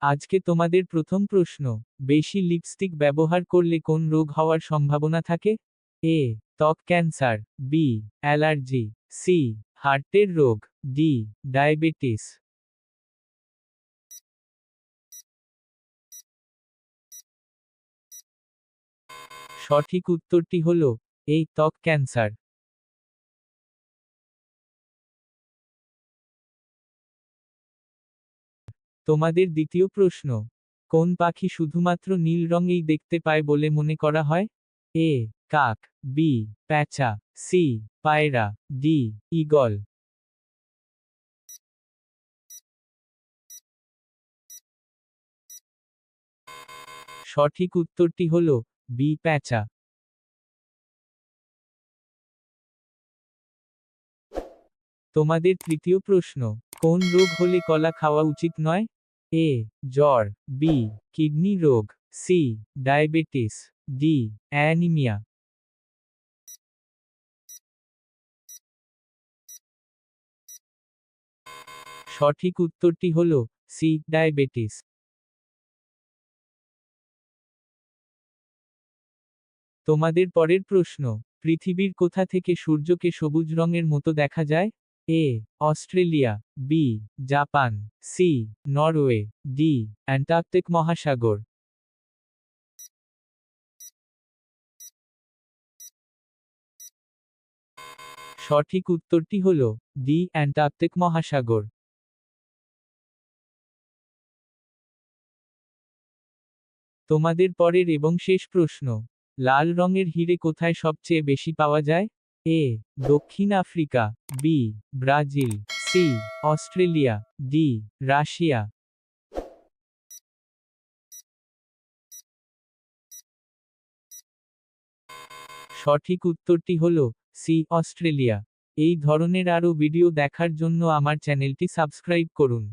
আজকে তোমাদের প্রথম প্রশ্ন, বেশি লিপস্টিক ব্যবহার করলে কোন রোগ হওয়ার সম্ভাবনা থাকে? এ, ত্বক ক্যান্সার, বি, অ্যালার্জি, সি, হার্টের রোগ, ডি, ডায়াবেটিস। সঠিক উত্তরটি হল এই, ত্বক ক্যান্সার। তোমাদের দ্বিতীয় প্রশ্ন, কোন পাখি শুধুমাত্র নীল রঙেই দেখতে পায় বলে মনে করা হয়? এ, কাক, বি, প্যাঁচা, সি, পায়রা, ডি, ঈগল। সঠিক উত্তরটি হল বি, প্যাঁচা। তোমাদের তৃতীয় প্রশ্ন, কোন রোগ হলে কলা খাওয়া উচিত নয়? এ, জ্বর, বি, কিডনি রোগ, সি, ডায়াবেটিস, ডি, অ্যানিমিয়া। সঠিক উত্তরটি হল সি, ডায়াবেটিস। তোমাদের পরের প্রশ্ন, পৃথিবীর কোথা থেকে সূর্যকে সবুজ রঙের মতো দেখা যায়? A, Australia, B, Japan, C, Norway, D, Antarctic মহাসাগর। সঠিক উত্তরটি হল ডি, অ্যান্টার্কটিক মহাসাগর। তোমাদের পরের এবং শেষ প্রশ্ন, লাল রঙের হিরে কোথায় সবচেয়ে বেশি পাওয়া যায়? এ, দক্ষিণ Africa, B, Brazil, C, Australia, D, Russia. সঠিক উত্তরটি হল সি, অস্ট্রেলিয়া। এই ধরনের আরও ভিডিও দেখার জন্য আমার চ্যানেলটি সাবস্ক্রাইব করুন।